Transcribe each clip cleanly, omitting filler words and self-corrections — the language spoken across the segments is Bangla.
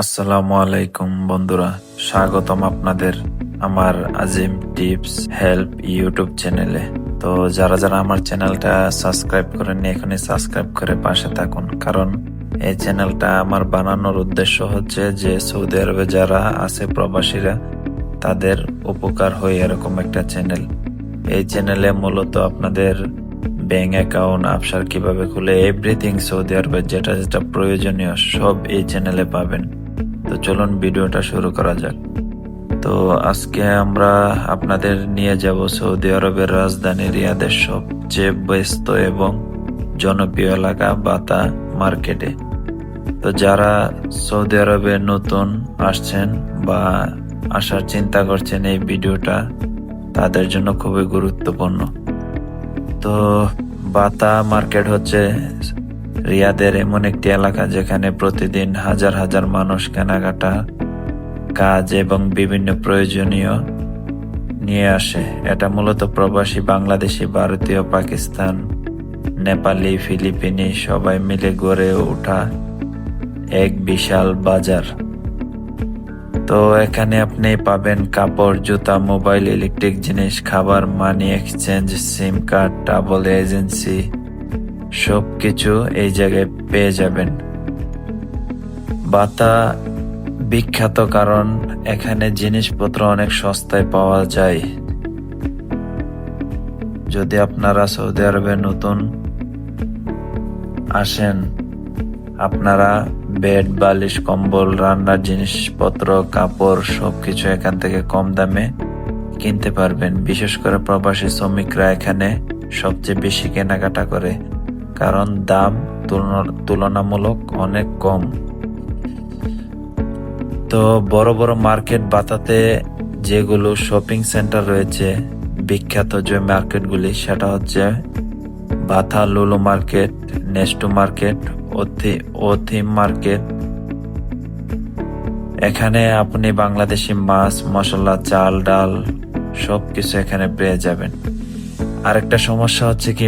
আসসালামু আলাইকুম বন্ধুরা, স্বাগতম আপনাদের আমার আজিম টিপস হেল্প ইউটিউব চ্যানেলে। তো যারা যারা আমার চ্যানেলটা সাবস্ক্রাইব করেননি এখনই সাবস্ক্রাইব করে পাশে থাকুন, কারণ এই চ্যানেলটা আমার বানানোর উদ্দেশ্য হচ্ছে যে সৌদি আরবে যারা আছে প্রবাসীরা তাদের উপকার হয় এরকম একটা চ্যানেল। এই চ্যানেলে মূলত আপনাদের ব্যাংক অ্যাকাউন্ট আফসার কিভাবে খুলে এভরিথিং সৌদি আরবে যেটা যেটা প্রয়োজনীয় সব এই চ্যানেলে পাবেন। তো চলুন ভিডিওটা শুরু করা যাক। তো আজকে আমরা আপনাদের নিয়ে যাব সৌদি আরবের রাজধানী রিয়াদের সবচেয়ে ব্যস্ত এবং জনপ্রিয় এলাকা বাতা মার্কেটে। তো যারা সৌদি আরবে নতুন আসছেন বা আসার চিন্তা করছেন, এই ভিডিওটা তাদের জন্য খুবই গুরুত্বপূর্ণ। তো বাতা মার্কেট হচ্ছে রিয়াদের এমন একটি এলাকা যেখানে প্রতিদিন হাজার হাজার মানুষ কেনাকাটা, কাজ এবং বিভিন্ন প্রয়োজনীয় নিয়ে আসে। এটা মূলত প্রবাসী বাংলাদেশি, ভারতীয়, পাকিস্তান, নেপালি, ফিলিপিনি সবাই মিলে গড়ে ওঠা এক বিশাল বাজার। তো এখানে আপনি পাবেন কাপড়, জুতা, মোবাইল, ইলেকট্রিক জিনিস, খাবার, মানি এক্সচেঞ্জ, সিম কার্ড, ট্রাভেল এজেন্সি সবকিছু এই জায়গায় পেয়ে যাবেন। বাতা বিখ্যাত কারণ এখানে জিনিসপত্র অনেক সস্তায় পাওয়া যায়। যদি আপনারা সৌদি আরবে নতুন আসেন, আপনারা বেড, বালিশ, কম্বল, রান্নার জিনিসপত্র, কাপড় সবকিছু এখান থেকে কম দামে কিনতে পারবেন। বিশেষ করে প্রবাসী শ্রমিকরা এখানে সবচেয়ে বেশি কেনাকাটা করে, কারণ দাম তুলনামূলক অনেক কম। তো বড় বড় মার্কেট বাতাতে যেগুলো শপিং সেন্টার রয়েছে, বিখ্যাত যে মার্কেটগুলি সেটা হচ্ছে বাতা লুলু মার্কেট, নেস্টু মার্কেট, ওথিম মার্কেট। এখানে আপনি বাংলাদেশি মাছ, মশলা, চাল, ডাল সবকিছু এখানে পেয়ে যাবেন। আরেকটা সমস্যা হচ্ছে কি,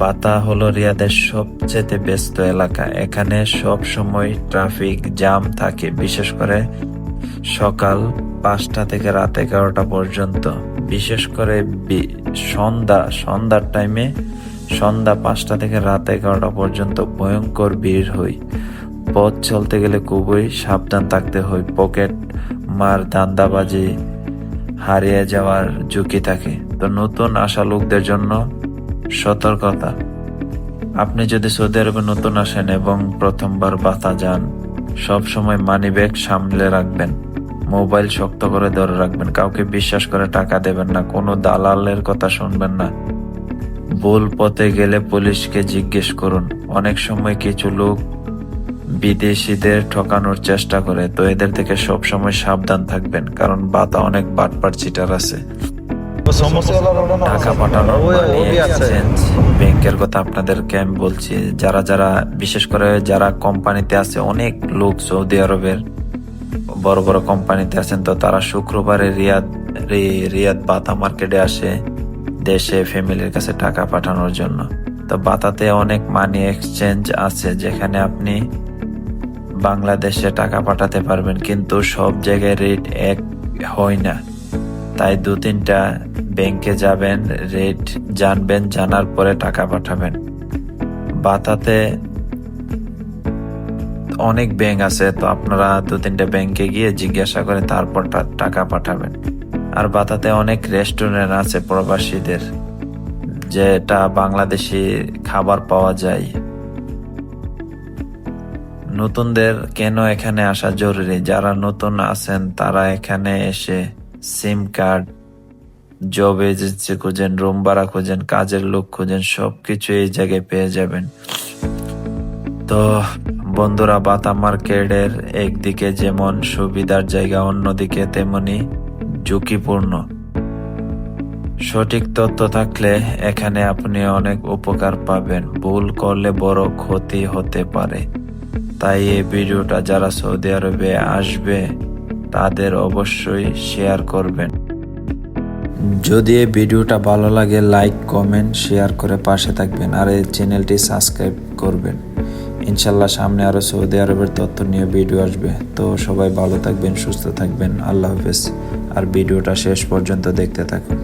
বাতা হলো রিয়াদের সবচেয়ে ব্যস্ত এলাকা। এখানে সব সময় ট্রাফিক জ্যাম থাকে, বিশেষ করে সকাল 5টা থেকে রাত 11টা পর্যন্ত। বিশেষ করে সন্ধ্যার টাইমে, সন্ধ্যা 5টা থেকে রাত 11টা পর্যন্ত ভয়ঙ্কর ভিড় হয়। পথ চলতে গেলে খুবই সাবধান থাকতে হয়। পকেট মার, ধান্দাবাজি, হারিয়ে যাওয়ার ঝুঁকি থাকে। তো নতুন আসা লোকদের জন্য সতর্কতা, আপনি যদি সৌদি আরবে নতুন আসেন এবং প্রথমবার বাতা যান, সব সময় মানি ব্যাগ সামলে রাখবেন, মোবাইল শক্ত করে ধরে রাখবেন, কাউকে বিশ্বাস করে টাকা দেবেন না, কোনো দালালের কথা শুনবেন না। ভুল পথে গেলে পুলিশকে জিজ্ঞেস করুন। অনেক সময় কিছু লোক বিদেশিদের ঠকানোর চেষ্টা করে, তো এদের থেকে সব সময় সাবধান থাকবেন, কারণ বাতা অনেক বাটপার চিটার আছে। টাকা পাঠানো, ব্যাংকের কথা আপনাদেরকে আমি বলছি। যারা যারা বিশেষ করে যারা কোম্পানিতে আছে, অনেক লোক সৌদি আরবের বড় বড় কোম্পানিতে আছেন, তো তারা শুক্রবারে রিয়াদ বাতা মার্কেটে আসে দেশে ফ্যামিলির কাছে টাকা পাঠানোর জন্য। তো বাতাতে অনেক মানি এক্সচেঞ্জ আছে যেখানে আপনি বাংলাদেশে টাকা পাঠাতে পারবেন, কিন্তু সব জায়গায় রেট এক হয় না। তাই 2-3টা ব্যাংকে যাবেন, রেট জানবেন, জানার পরে টাকা পাঠাবেন। বাতাতে অনেক ব্যাংক আছে, তো আপনারা 2-3টা ব্যাংকে গিয়ে জিজ্ঞাসা করে তারপর টাকা পাঠাবেন। আর বাতাতে অনেক রেস্টুরেন্ট আছে প্রবাসীদের, যেটা বাংলাদেশি খাবার পাওয়া যায়। নতুনদের কেন এখানে আসা জরুরি, যারা নতুন আছেন তারা এখানে এসে সিম কার্ড, জব এজেন্সি খুঁজেন, রুম ভাড়া খুঁজেন, কাজের লোক খুঁজেন, সবকিছু এই জায়গায় পেয়ে যাবেন। তো বন্ধুরা, বাতা মার্কেটের একদিকে যেমন সুবিধার জায়গা, অন্যদিকে তেমনি ঝুঁকিপূর্ণ। সঠিক তথ্য থাকলে এখানে আপনি অনেক উপকার পাবেন, ভুল করলে বড় ক্ষতি হতে পারে। তাই এই ভিডিওটা যারা সৌদি আরবে আসবে তাদের অবশ্যই শেয়ার করবেন। যদি এই ভিডিওটা ভালো লাগে লাইক, কমেন্ট, শেয়ার করে পাশে থাকবেন, আর এই চ্যানেলটি সাবস্ক্রাইব করবেন। ইনশাল্লাহ সামনে আরো সৌদি আরবের তথ্য নিয়ে ভিডিও আসবে। তো সবাই ভালো থাকবেন, সুস্থ থাকবেন, আল্লাহ হাফেজ। আর ভিডিওটা শেষ পর্যন্ত দেখতে থাকুন।